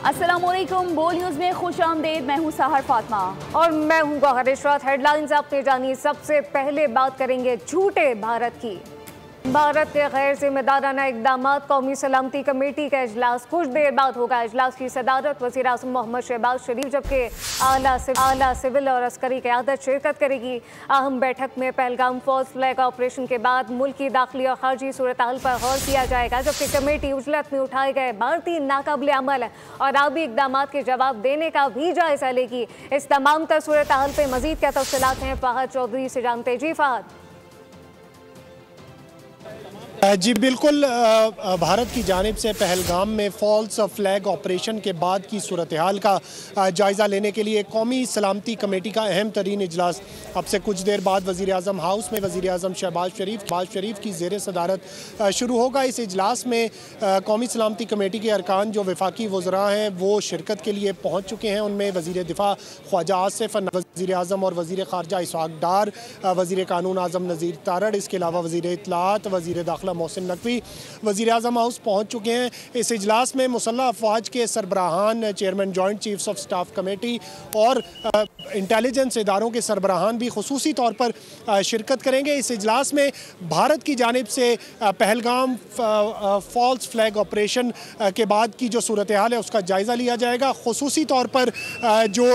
अस्सलामुअलैकुम, बोल न्यूज़ में खुश आमदेद। मैं हूँ सहर फातिमा और मैं हूँ गौहर इशरत। हेडलाइंस आपने जानी। सबसे पहले बात करेंगे झूठे भारत की। भारत के गैर जिम्मेदाराना इकदाम। कौमी सलामती कमेटी का इजलास कुछ देर बाद होगा। इजलास की सदारत वज़ीर आज़म मोहम्मद शहबाज शरीफ, जबकि आला सिविल और अस्करी क़यादत शिरकत करेगी। अहम बैठक में पहलगाम फॉल्स फ्लैग ऑपरेशन के बाद मुल्क की दाखिली और खारजी सूरत हाल पर गौर किया जाएगा, जबकि कमेटी उजलत में उठाए गए भारतीय नाकाबिल अमल और आबी इकदाम के जवाब देने का भी जायजा लेगी। इस तमाम तर सूरत हाल पर मजीद क्या तफसीलात हैं, फ़हद चौधरी से जानते। जी फ़हद। जी बिल्कुल, भारत की जानिब से पहलगाम में फॉल्स फ्लैग ऑपरेशन के बाद की सूरत हाल का जायज़ा लेने के लिए कौमी सलामती कमेटी का अहम तरीन इजलास अब से कुछ देर बाद वज़ीर आज़म हाउस में वज़ीर आज़म शहबाज शरीफ की ज़ेर सदारत शुरू होगा। इस इजलास में कौमी सलामती कमेटी के अरकान जो वफाकी वज़रा हैं वो शिरकत के लिए पहुँच चुके हैं। उनमें वज़ीर दिफा ख्वाजा आसिफ, वज़ीर आज़म और वज़ीर ख़ारजा इसहाक़ डार, वज़ीर कानून आज़म नज़ीर तारड़, इसके अलावा वज़ीर इत्तलात वज़ीर दाखिला मोहसिन नकवी वज़ीर आज़म हाउस पहुँच चुके हैं। इस इजलास में मुसल्लह अफवाज के सरबराहान, chairman joint chiefs of staff committee और इंटेलिजेंस इदारों के सरबराहान भी खुसूसी तौर पर शिरकत करेंगे। इस इजलास में भारत की जानिब से पहलगाम फॉल्स फ्लैग ऑपरेशन के बाद की जो सूरत हाल है उसका जायज़ा लिया जाएगा। खुसूसी तौर पर जो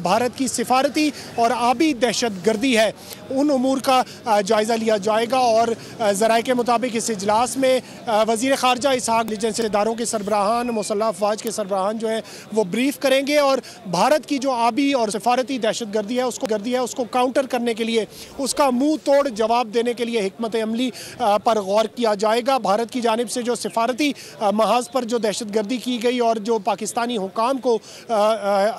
भारत की सिफारती और आबी दहशत गर्दी है उन उमूर का जायज़ा लिया जाएगा। और ज़राए के मुताबिक इस इजलास में वज़ीर ख़ारजा इसहाक़ इंटेलिजेंस इदारों के सरबराहान, मुसल्लह अफवाज के सरबराहान जो हैं वो ब्रीफ करेंगे और भारत की जो आबी और सिफारती दहशत गर्दी है उसको काउंटर करने के लिए, उसका मुँह तोड़ जवाब देने के लिए हिकमत अमली पर गौर किया जाएगा। भारत की जानिब से जो सिफारती महाज पर जो दहशत गर्दी की गई और जो पाकिस्तानी हुकाम को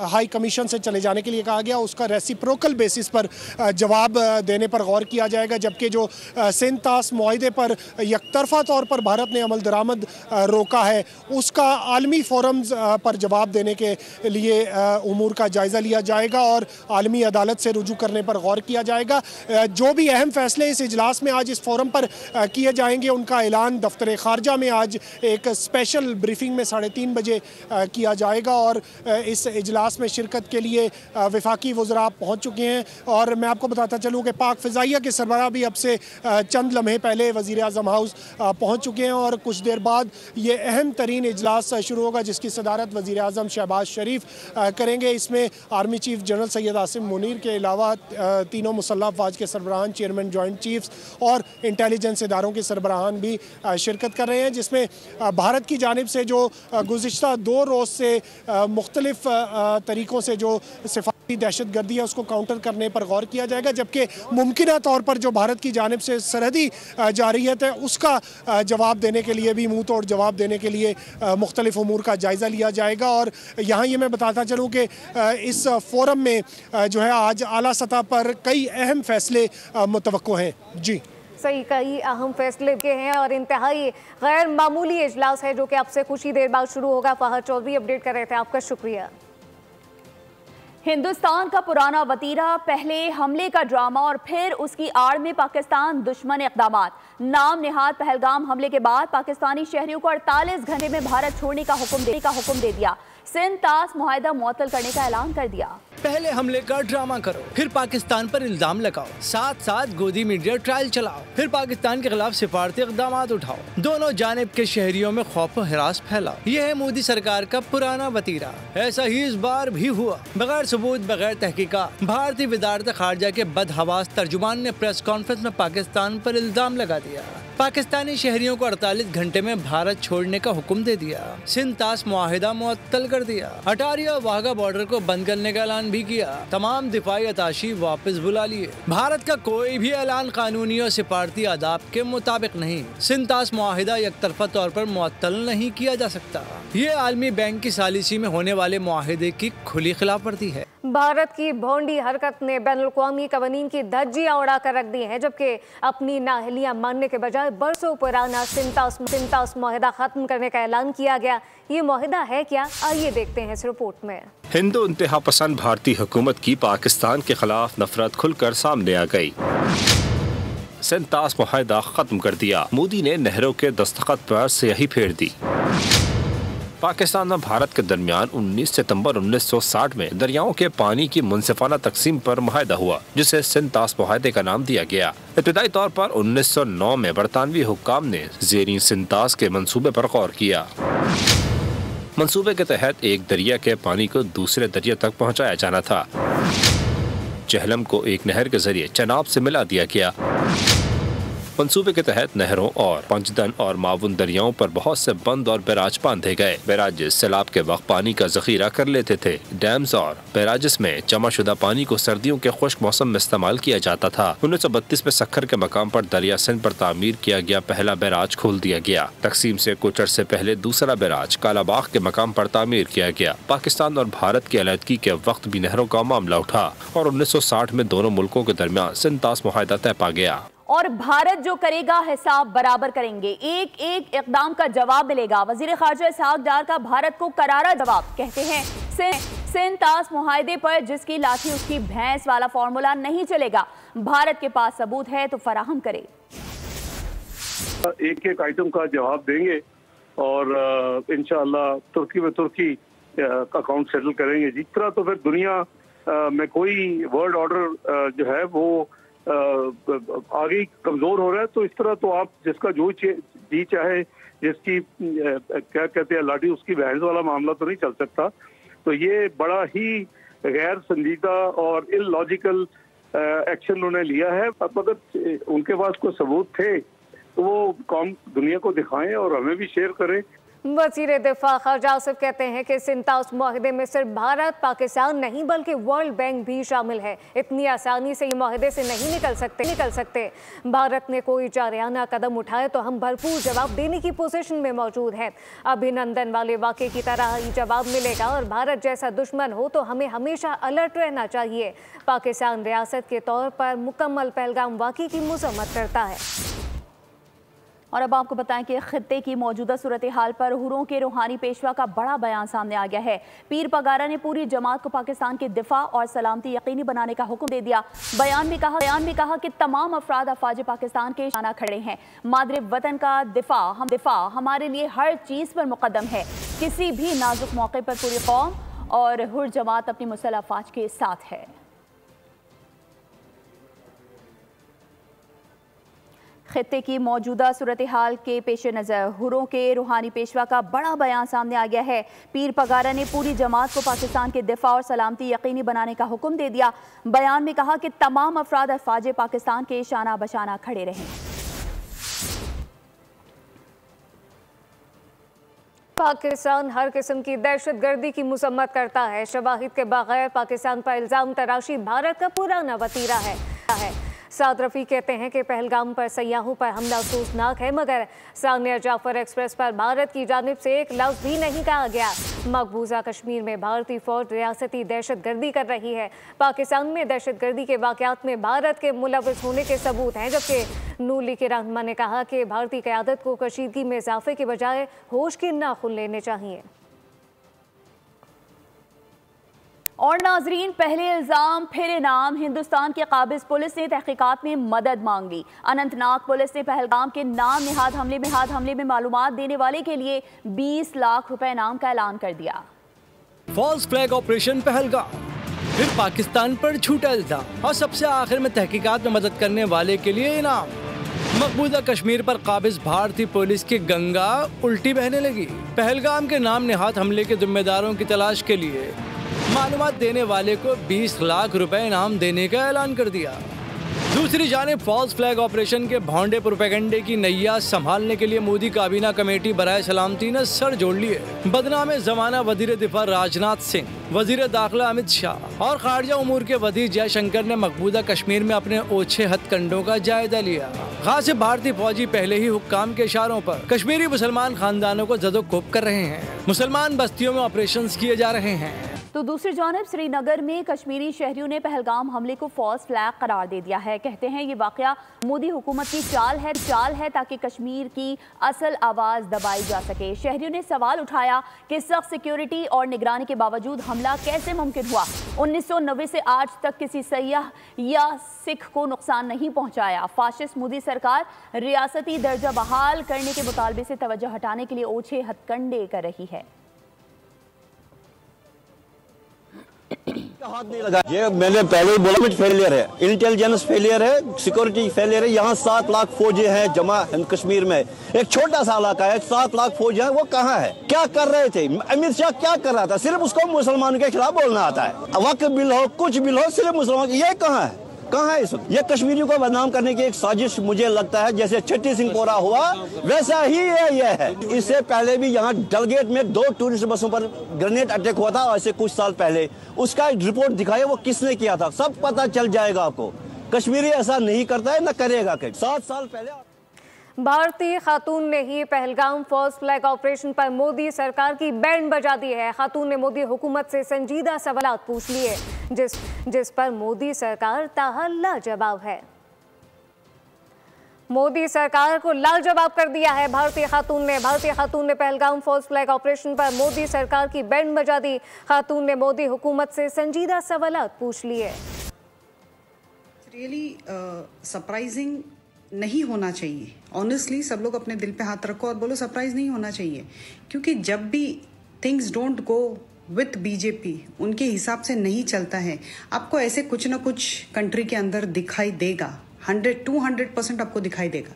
हाई कमीशन से चले जाने के लिए कहा गया, उसका रेसिप्रोकल बेसिस पर जवाब देने पर गौर किया जाएगा। जबकि जो सिंध तास मुआहदे पर यकतरफा तौर पर भारत ने अमल दरामद रोका है उसका आलमी फोरम्स पर जवाब देने के लिए उमूर का जायज़ा लिया जाएगा और आलमी अदालत से रुजू करने पर गौर किया जाएगा। जो भी अहम फैसले इस इजलास में आज इस फोरम पर किए जाएंगे उनका ऐलान दफ्तर खारजा में आज एक स्पेशल ब्रीफिंग में 3:30 बजे किया जाएगा। और इस इजलास में शिरकत के लिए वफाकी वज़रा पहुँच चुके हैं। और मैं आपको बताता चलूँ कि पाक फ़िज़ाइया के सरबराह भी अब से चंद लम्हे पहले वज़ीर आज़म हाउस पहुँच चुके हैं और कुछ देर बाद ये अहम तरीन इजलास शुरू होगा जिसकी सदारत वज़ीर आज़म शहबाज शरीफ करेंगे। इसमें army chief general Syed Asim Munir के अलावा तीनों मुसल्लह अफवाज के सरबराहान, चेयरमैन जॉइंट चीफ्स और इंटेलिजेंस इदारों के सरबराहान भी शिरकत कर रहे हैं। जिसमें भारत की जानिब से जो गुज़िश्ता 2 रोज़ से मुख्तलिफ तरीक़ों से जो सिफारती दहशत गर्दी है उसको काउंटर करने पर गौर किया जाएगा, जबकि मुमकिना तौर पर जो भारत की जानिब से सरहदी जारियत है उसका जवाब देने के लिए भी, मुँह तोड़ जवाब देने के लिए मुख्तलिफ उमूर का जायज़ा लिया जाएगा। और यहाँ ये मैं बताता चलूँ कि इस फोरम में जो है आज आला सतह पर कई अहम फैसले मुतवक्को हैं। जी सही, कई अहम फैसले के हैं और इंतहाई गैर मामूली इजलास है जो कि आपसे कुछ ही देर बाद शुरू होगा। फ़हद चौधरी अपडेट कर रहे थे, आपका शुक्रिया। हिंदुस्तान का पुराना वतीरा, पहले हमले का ड्रामा और फिर उसकी आड़ में पाकिस्तान दुश्मन इक़दामात। नाम निहाद पहलगाम हमले के बाद पाकिस्तानी शहरियों को 48 घंटे में भारत छोड़ने का हुक्म दे दिया। सिंध तास मुआहदा मुअत्तल करने का ऐलान कर दिया। पहले हमले का ड्रामा करो, फिर पाकिस्तान पर इल्जाम लगाओ, साथ साथ गोदी मीडिया ट्रायल चलाओ, फिर पाकिस्तान के खिलाफ सिफारती इक़दाम उठाओ, दोनों जानिब के शहरियों में खौफ और हिरास फैलाओ। यह है मोदी सरकार का पुराना वतीरा। ऐसा ही इस बार भी हुआ। बगैर सबूत, बगैर तहकीकात भारतीय वज़ारत ख़ारजा के बदहवास तर्जुमान ने प्रेस कॉन्फ्रेंस में पाकिस्तान पर इल्जाम लगा दिया। पाकिस्तानी शहरियों को 48 घंटे में भारत छोड़ने का हुक्म दे दिया। सिंध तास मुआहिदा मुअत्तल कर दिया। अटारी और वाघा बॉर्डर को बंद करने का ऐलान भी किया। तमाम दिफाई अताशी वापस बुला लिए। भारत का कोई भी ऐलान कानूनी और सिफारती आदाब के मुताबिक नहीं। सिंध तास मुआहिदा एकतरफा तौर पर मुअत्तल नहीं किया जा सकता। ये आलमी बैंक की सालिसी में होने वाले मुआहिदे की खुली खिलाफ वर्जी है। भारत की भोंडी हरकत ने बैनुल-अक़वामी कवानीन की धज्जियां उड़ा कर रख दी हैं, जबकि अपनी नाअहलियां मानने के बजाय बरसों पुराना सिंध तास मुआहिदा खत्म करने का ऐलान किया गया। ये मुआहिदा है क्या, आइए देखते हैं इस रिपोर्ट में। हिंदू इंतहा पसंद भारतीय हुकूमत की पाकिस्तान के खिलाफ नफरत खुलकर सामने आ गई। सिंध तास मुआहिदा खत्म कर दिया। मोदी ने नेहरू के दस्तखत पर स्याही फेर दी। पाकिस्तान और भारत के दरमियान 19 सितंबर 1960 में दरियाओं के पानी की मुनसिफाना तकसीम पर मुआहदा हुआ, जिसे सिंध-तास मुआहदे का नाम दिया गया। इब्तदाई तौर पर 1909 में बरतानवी हुक्काम ने ज़ेरीन सिंध-तास के मंसूबे पर गौर किया। मंसूबे के तहत एक दरिया के पानी को दूसरे दरिया तक पहुँचाया जाना था। चहलम को एक नहर के जरिए चनाब से मिला दिया गया। मंसूबे के तहत नहरों और पंचदन और मावुन दरियाओं पर बहुत से बंद और बैराज बांधे गए। बैराजेस सैलाब के वक्त पानी का जखीरा कर लेते थे। डैम्स और बैराजेस में जमा शुदा पानी को सर्दियों के खुश्क मौसम में इस्तेमाल किया जाता था। 1932 में सक्खर के मकाम पर दरिया सिंध पर तामीर किया गया पहला बैराज खोल दिया गया। तकसीम से कुछ अरसे पहले दूसरा बैराज कालाबाग के मकाम पर तामीर किया गया। पाकिस्तान और भारत की अलहदगी के वक्त भी नहरों का मामला उठा और 1960 में दोनों मुल्कों के दरमियान सिंध-तास मुआहदा तय पा गया। और भारत जो करेगा हिसाब बराबर करेंगे, एक एक इक़दाम का जवाब मिलेगा। वज़ीर ख़ारजा इसहाक़ डार का भारत को करारा जवाब। कहते हैं सिंध-तास मुआहदे पर जिसकी लाठी उसकी भैंस वाला फॉर्मूला नहीं चलेगा। भारत के पास सबूत है तो फराहम करे। एक एक आइटम का जवाब देंगे और इंशाअल्लाह तुर्की में तुर्की अकाउंट सेटल करेंगे। जिस तरह तो फिर दुनिया में कोई वर्ल्ड ऑर्डर जो है वो आगे कमजोर हो रहा है, तो इस तरह तो आप जिसका जो जी चाहे जिसकी क्या कहते हैं लाठी उसकी भैंस वाला मामला तो नहीं चल सकता। तो ये बड़ा ही गैर संजीदा और इलॉजिकल एक्शन उन्होंने लिया है। अब अगर उनके पास कोई सबूत थे तो वो कौम दुनिया को दिखाएं और हमें भी शेयर करें। वज़ीर दिफा ख़ारजा आसिफ कहते हैं कि सिंध-तास मुआहदे में सिर्फ भारत पाकिस्तान नहीं बल्कि वर्ल्ड बैंक भी शामिल है। इतनी आसानी से ये मुआहदे से नहीं निकल सकते। भारत ने कोई जारियाना कदम उठाए तो हम भरपूर जवाब देने की पोजीशन में मौजूद हैं। अभिनंदन वाले वाक़े की तरह ही जवाब मिलेगा और भारत जैसा दुश्मन हो तो हमें हमेशा अलर्ट रहना चाहिए। पाकिस्तान रियासत के तौर पर मुकम्मल पहलगाम वाक़े की मज़म्मत करता है। और अब आपको बताएं कि खित्ते की मौजूदा सूरत हाल पर हुरों के रूहानी पेशवा का बड़ा बयान सामने आ गया है। पीर पगारा ने पूरी जमात को पाकिस्तान के दिफा और सलामती यकीनी बनाने का हुक्म दे दिया। बयान में कहा कि तमाम अफराद अफवाज पाकिस्तान के शाना खड़े हैं। मादरे वतन का दिफा हमारे लिए हर चीज़ पर मुकद्दम है। किसी भी नाजुक मौके पर पूरी कौम और हुर जमात अपनी मुसल्लह अफवाज के साथ है। खित्ते की मौजूदा सूरत हाल के पेश नज़र हुरों के रूहानी पेशवा का बड़ा बयान सामने आ गया है। पीर पगारा ने पूरी जमात को पाकिस्तान के दिफा और सलामती यकीनी बनाने का हुक्म दे दिया। बयान में कहा कि तमाम अफराद अफवाज पाकिस्तान के शाना बशाना खड़े रहें। पाकिस्तान हर किस्म की दहशतगर्दी की मज़म्मत करता है। शवाहिद के बगैर पाकिस्तान पर इल्ज़ाम तराशी भारत का पुराना वतीरा है। साद रफ़ी कहते हैं कि पहलगाम पर सयाहों पर हमला अफसोसनाक है, मगर सानिया जाफर एक्सप्रेस पर भारत की जानिब से एक लफ्ज़ भी नहीं कहा गया। मकबूजा कश्मीर में भारतीय फ़ौज रियासती दहशतगर्दी कर रही है। पाकिस्तान में दहशतगर्दी के वाक़यात में भारत के मुलव्वस होने के सबूत हैं, जबकि नून लीग के रहनुमा ने कहा कि भारतीय क़यादत को कशीदगी में इजाफे के बजाय होश के नाखून लेने चाहिए। और नाजरीन, पहले इल्ज़ाम फिर इनाम। हिंदुस्तान की काबिज पुलिस ने तहकीकात में मदद मांग ली। अनंतनाग पुलिस ने पहलगाम के नाम निहाद हमले में मालूमात देने वाले के लिए 20 लाख रुपए इनाम का ऐलान कर दिया। फॉल्स फ्लैग ऑपरेशन पहलगाम, फिर पाकिस्तान पर झूठा इल्जाम और सबसे आखिर में तहकीकात में मदद करने वाले के लिए इनाम। मकबूजा कश्मीर पर काबिज भारतीय पुलिस की गंगा उल्टी बहने लगी। पहलगाम के नाम निहाद हमले के जिम्मेदारों की तलाश के लिए मालूमात देने वाले को 20 लाख रुपए इनाम देने का ऐलान कर दिया। दूसरी जानिब फॉल्स फ्लैग ऑपरेशन के भौंडे प्रोपेगेंडे की नैया संभालने के लिए मोदी काबीना कमेटी बराए सलामती ने सर जोड़ लिए। बदनाम जमाना वजीर दिफा राजनाथ सिंह, वजीर दाखिला अमित शाह और खारजा उमूर के वजीर जयशंकर ने मकबूजा कश्मीर में अपने ओछे हथकंडों का जायजा लिया। खास भारतीय फौजी पहले ही हुक्काम के इशारों पर कश्मीरी मुसलमान खानदानों को जदोकोब कर रहे हैं। मुसलमान बस्तियों में ऑपरेशन किए जा रहे हैं। तो दूसरी जानिब श्रीनगर में कश्मीरी शहरियों ने पहलगाम हमले को फॉल्स फ्लैग करार दे दिया है। कहते हैं ये वाकया मोदी हुकूमत की चाल है ताकि कश्मीर की असल आवाज़ दबाई जा सके। शहरियों ने सवाल उठाया कि सख्त सिक्योरिटी और निगरानी के बावजूद हमला कैसे मुमकिन हुआ। 1990 से आज तक किसी सयाह या सिख को नुकसान नहीं पहुंचाया। फाशिस्ट मोदी सरकार रियासती दर्जा बहाल करने के मुतालबे से तवज्जो हटाने के लिए ओछे हथकंडे कर रही है। हाथ नहीं लगा। ये मैंने पहले ही बोला, फेलियर है, इंटेलिजेंस फेलियर है, सिक्योरिटी फेलियर है। यहाँ 7 लाख फौजी हैं जमा कश्मीर में, एक छोटा सा इलाका है, 7 लाख फौजी है, वो कहाँ है? क्या कर रहे थे? अमित शाह क्या कर रहा था? सिर्फ उसको मुसलमान के खिलाफ बोलना आता है। वक्त बिल हो, कुछ बिल हो, सिर्फ मुसलमान, ये कहाँ है? कहाँ है इस वक्त? ये कश्मीरियों को बदनाम करने की एक साजिश मुझे लगता है, जैसे छठी सिंहपोरा हुआ वैसा ही ये है। इससे पहले भी यहाँ डलगेट में 2 टूरिस्ट बसों पर ग्रेनेड अटैक हुआ था ऐसे कुछ साल पहले। उसका रिपोर्ट दिखाया वो किसने किया था, सब पता चल जाएगा आपको। कश्मीरी ऐसा नहीं करता है, न करेगा। 7 साल पहले भारतीय खातून ने ही पहलगाम फर्स्ट फ्लैग ऑपरेशन पर मोदी सरकार की बैंड बजा दी है। खातून ने मोदी हुकूमत से संजीदा सवाल पूछ लिए, जिस पर मोदी सरकार ताहल लाजवाब है। मोदी सरकार को लाजवाब कर दिया है भारतीय खातून ने पहलगाम फर्स्ट फ्लैग ऑपरेशन पर मोदी सरकार की बैंड बजा दी। खातून ने मोदी हुकूमत से संजीदा सवाल पूछ लिए। रियली सरप्राइजिंग नहीं होना चाहिए। ऑनेस्टली सब लोग अपने दिल पे हाथ रखो और बोलो सरप्राइज नहीं होना चाहिए, क्योंकि जब भी things don't go with BJP, उनके हिसाब से नहीं चलता है, आपको ऐसे कुछ ना कुछ कंट्री के अंदर दिखाई देगा। 100-200% आपको दिखाई देगा।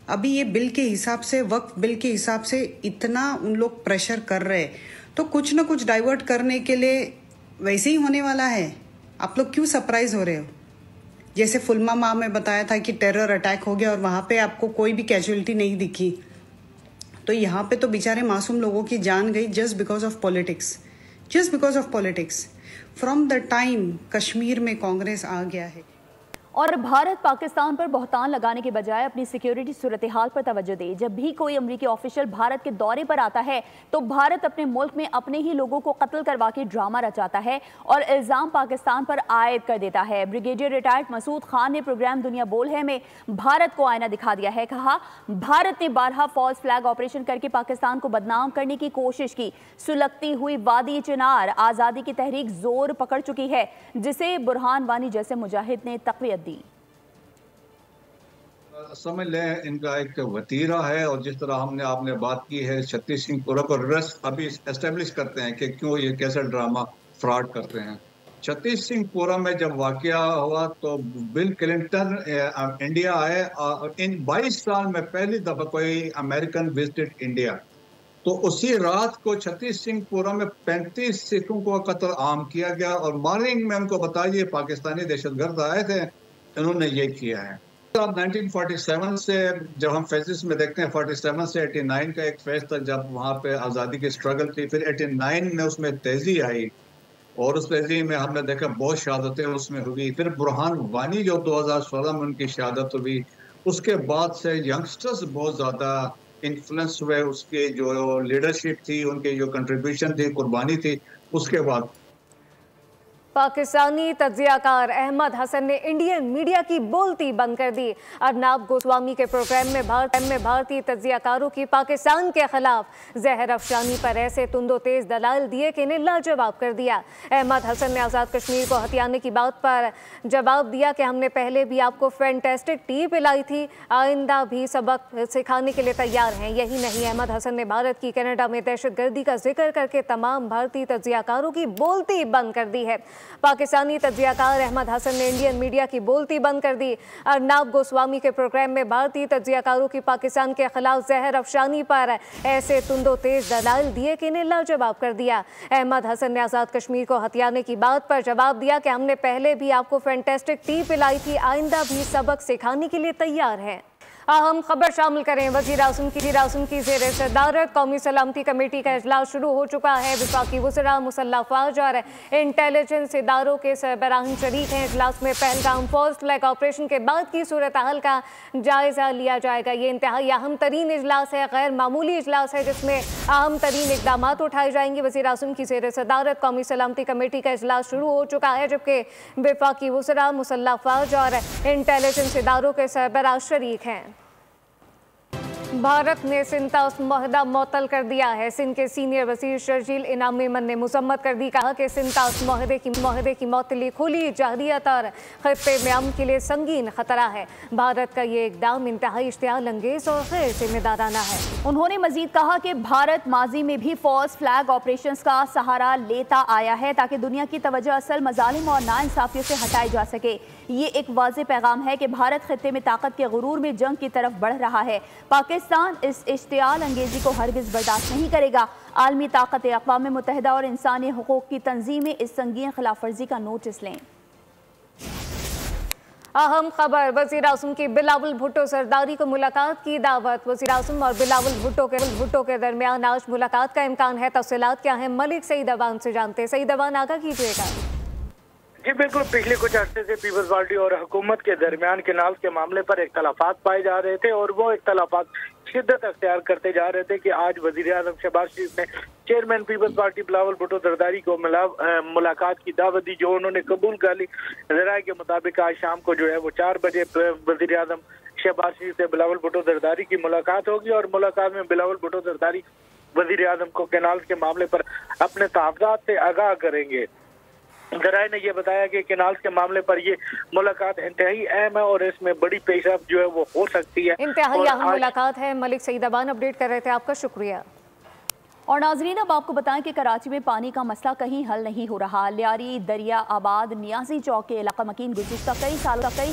अभी ये बिल के हिसाब से, वक्फ बिल के हिसाब से इतना उन लोग प्रेशर कर रहे हैं, तो कुछ ना कुछ डाइवर्ट करने के लिए वैसे ही होने वाला है। आप लोग क्यों सरप्राइज हो रहे हो? जैसे पुलवामा में बताया था कि टेरर अटैक हो गया और वहां पे आपको कोई भी कैजुअलिटी नहीं दिखी, तो यहाँ पे तो बेचारे मासूम लोगों की जान गई just because of politics. From the time Kashmir में कांग्रेस आ गया है। और भारत पाकिस्तान पर बहुतान लगाने के बजाय अपनी सिक्योरिटी सूरत हाल पर तवज्जो दे। जब भी कोई अमरीकी ऑफिशियल भारत के दौरे पर आता है तो भारत अपने मुल्क में अपने ही लोगों को कत्ल करवा के ड्रामा रचाता है और इल्ज़ाम पाकिस्तान पर आयद कर देता है। ब्रिगेडियर रिटायर्ड मसूद खान ने प्रोग्राम दुनिया बोल है में भारत को आईना दिखा दिया है। कहा, भारत ने 12 फॉल्स फ्लैग ऑपरेशन करके पाकिस्तान को बदनाम करने की कोशिश की। सुलगती हुई वादी चिनार आज़ादी की तहरीक जोर पकड़ चुकी है, जिसे बुरहान वानी जैसे मुजाहिद ने तक़वियत दी। समझ लें इनका एक वतीरा है, और जिस तरह आपने बात की है छत्तीस सिंहपुरा को अभी एस्टेब्लिश करते हैं कि क्यों ये कैसा ड्रामा फ्रॉड करते हैं। छत्तीस सिंहपुरा में जब वाकया हुआ तो बिल क्लिंटन इंडिया आए, और इन 22 साल में पहली दफा कोई अमेरिकन विजिटेड इंडिया। तो उसी रात को छत्तीस सिंहपुरा में 35 सिखों को कत्ल आम किया गया, और मॉर्निंग में उनको बताइए पाकिस्तानी दहशतगर्द आए थे, इन्होंने ये किया है। अब 1947 से जब हम फेजेस में देखते हैं, 47 से 89 का एक फेज था जब वहाँ पे आज़ादी की स्ट्रगल थी। फिर 89 में उसमें तेज़ी आई, और उस तेज़ी में हमने देखा बहुत शहादतें उसमें हुई। फिर बुरहान वानी जो 2016 में उनकी शहादत हुई, उसके बाद से यंगस्टर्स बहुत ज़्यादा इन्फ्लुएंस हुए, उसके जो लीडरशिप थी, उनके जो कंट्रीब्यूशन थी, कुर्बानी थी। उसके बाद पाकिस्तानी तज्जियाकार अहमद हसन ने इंडियन मीडिया की बोलती बंद कर दी। अर्नाब गोस्वामी के प्रोग्राम में भारतीय तज्जियाकारों की पाकिस्तान के खिलाफ जहर अफशानी पर ऐसे तुंदो तेज दलाल दिए कि इन्हें लाजवाब कर दिया। अहमद हसन ने आज़ाद कश्मीर को हथियाने की बात पर जवाब दिया कि हमने पहले भी आपको फैंटेस्टिक टी पिलाई थी, आइंदा भी सबक सिखाने के लिए तैयार हैं। यही नहीं, अहमद हसन ने भारत की कनाडा में दहशतगर्दी का जिक्र करके तमाम भारतीय तज्जियाकारों की बोलती बंद कर दी है। पाकिस्तानी तज्जियाकार अहमद हसन ने इंडियन मीडिया की बोलती बंद कर दी। अर्नाब गोस्वामी के प्रोग्राम में भारतीय तज्जियाकारों की पाकिस्तान के खिलाफ जहर अफशानी पर ऐसे तुंदो तेज दलाल दिए कि इन्हें लाजवाब कर दिया। अहमद हसन ने आज़ाद कश्मीर को हथियाने की बात पर जवाब दिया कि हमने पहले भी आपको फैंटेस्टिक टी पिलाई थी, आइंदा भी सबक सिखाने के लिए तैयार हैं। अहम खबर शामिल करें। वज़ीर आज़म की ज़ेर सदारत कौमी सलामती कमेटी का इजलास शुरू हो चुका है। वफाकी वज़रा, मुसल्लह अफ़वाज और इंटेलिजेंस इदारों के सरबराहान शरीक हैं। इजलास में पहलगाम फर्स्ट फ्लैग ऑपरेशन के बाद की सूरत हाल का जायज़ा लिया जाएगा। ये इंतहाई अहम तरीन इजलास है, गैर मामूली इजलास है, जिसमें अहम तरीन इक़दाम उठाए जाएंगे। वज़ीर आज़म की ज़ेर सदारत कौमी सलामती कमेटी का इजलास शुरू हो चुका है, जबकि वफाकी वज़रा, मुसल्लह अफ़वाज और इंटेलिजेंस इदारों के सरबराह शरीक हैं। भारत ने सिंध का मुआहदा मुअत्तल कर दिया है। सिंध के सीनियर वज़ीर शर्जील इनाम मेमन ने मुसम्मत कर दी। कहा कि सिंध का मुआहदे की मुअत्तली खुली जाहिलियत और खित्ते में अमन के लिए संगीन खतरा है। भारत का ये इक़दाम इंतहाई इश्तियाल अंगेज़ और गैर जिम्मेदाराना है। उन्होंने मजीद कहा कि भारत माजी में भी फॉल्स फ्लैग ऑपरेशंस का सहारा लेता आया है ताकि दुनिया की तवज्जो असल मजालिम और नाइंसाफियों से हटाई जा सके। ये एक वाज़े पैगाम है कि भारत खित्ते में ताकत के गुरूर में जंग की तरफ बढ़ रहा है। पाकिस्तान इस इश्तियाल अंगेजी को हरगिज़ बर्दाश्त नहीं करेगा। आलमी ताकत अक़वाम मुत्तहिदा और इंसानी हुकूक़ की तंजीमें इस संगीन खिलाफ वर्जी का नोटिस लें। अहम खबर, वज़ीर आज़म की बिलावल भुट्टो सरदारी को मुलाकात की दावत। वज़ीर आज़म और बिलावल भुट्टो के दरमियान आज मुलाकात का इम्कान है। तफसीलात क्या है, मलिक सईद अवान से जानते हैं। सईद अवान, आगाह कीजिएगा। जी बिल्कुल, पिछले कुछ अर्से से पीपल्स पार्टी और हुकूमत के दरमियान केनाल के मामले पर इख्तलाफात पाए जा रहे थे और वो इख्तलाफात शिद्दत अख्तियार करते जा रहे थे कि आज वज़ीर आज़म शहबाज शरीफ ने चेयरमैन पीपल्स पार्टी बिलावल भुट्टो जरदारी को मुलाकात की दावत दी, जो उन्होंने कबूल कर ली। ज़राए के मुताबिक आज शाम को जो है वो 4 बजे वज़ीर आज़म शहबाज शरीफ से बिलावल भुट्टो जरदारी की मुलाकात होगी और मुलाकात में बिलावल भुट्टो जरदारी वज़ीर आज़म को केनाल के मामले पर अपने तहफ़्फ़ुज़ात से आगाह करेंगे। ज़राए ने यह बताया कि केनाल के मामले पर ये मुलाकात इंतहाई अहम है और इसमें बड़ी पेशरफ्त जो है वो हो सकती है। इंतहाई अहम मुलाकात है। मलिक सईद अवान अपडेट कर रहे थे, आपका शुक्रिया। और नाजरीन, अब आपको बताएं कि कराची में पानी का मसला कहीं हल नहीं हो रहा। लियारी, दरिया आबाद, नियाजी चौक के इलाका मकीन गुज़िश्ता कई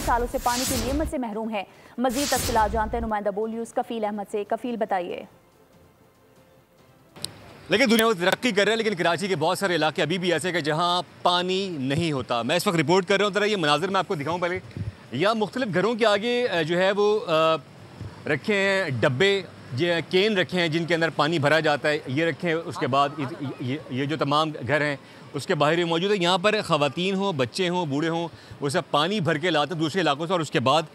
सालों से पानी की नेमत से महरूम है। मजीद तफसीलात जानते हैं नुमाइंदा बोल न्यूज़ कफील अहमद से। कफील, बताइए। लेकिन दुनिया में तरक्की कर रहे हैं, लेकिन कराची के बहुत सारे इलाके अभी भी ऐसे हैं कि जहाँ पानी नहीं होता। मैं इस वक्त रिपोर्ट कर रहा हूँ, ज़रा ये मनाजिर मैं आपको दिखाऊँ पहले। या मुख्तलिफ घरों के आगे जो है वो रखे हैं डब्बे, केन रखे हैं जिनके अंदर पानी भरा जाता है, ये रखे हैं। उसके बाद ये जो तमाम घर हैं उसके बाहर ही मौजूद है। यहाँ पर ख़वातीन हों, बच्चे हों, बूढ़े हों, वो सब पानी भर के लाते हैं दूसरे इलाकों से और उसके बाद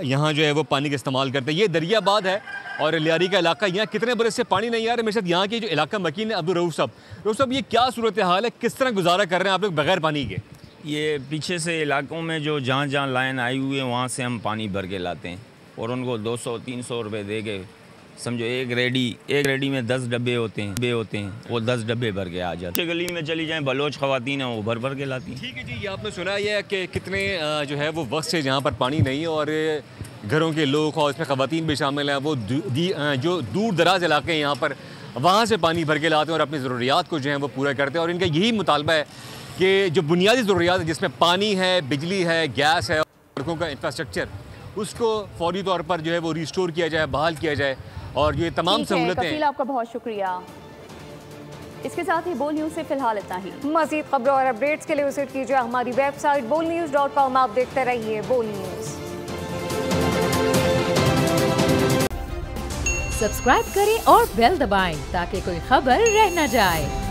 यहाँ जो है वो पानी का इस्तेमाल करते हैं। ये दरियाबाद है और लियारी का इलाका। यहाँ कितने बरस से पानी नहीं आ रहा। मेरे साथ यहाँ के जो इलाका मकीन है अब्दुल रऊफ साहब, ये क्या सूरत हाल है, किस तरह गुजारा कर रहे हैं आप लोग बगैर पानी के? ये पीछे से इलाकों में जो जहाँ लाइन आई हुई है वहाँ से हम पानी भर के लाते हैं और उनको 200-300 रुपये दे के समझो एक रेडी में 10 डब्बे होते हैं वो 10 डब्बे भर के आ जाते हैं। गली में चली जाएं, बलोच ख़वातीन हैं वो भर के लाती हैं। ठीक है जी, ये आपने सुना है कि कितने जो है वो वक्त से जहाँ पर पानी नहीं और घरों के लोग और इसमें ख़वातीन भी शामिल हैं, वो जो दूर दराज इलाके हैं यहाँ पर वहाँ से पानी भर के लाते हैं और अपनी ज़रूरियात को जो है वो पूरा करते हैं। और इनका यही मुतालबा है कि जो बुनियादी ज़रूरियात है जिसमें पानी है, बिजली है, गैस है, सड़कों का इंफ्रास्ट्रक्चर, उसको फौरी तौर पर जो है वो रिस्टोर किया जाए, बहाल किया जाए और ये तमाम सहूलतें। आपका बहुत शुक्रिया। इसके साथ ही बोल न्यूज़ से फिलहाल इतना ही। मज़ीद खबरों और अपडेट्स के लिए विजिट कीजिए हमारी वेबसाइट bolnews.com। आप देखते रहिए बोल न्यूज़। सब्सक्राइब करें और बेल दबाएं ताकि कोई खबर रह न जाए।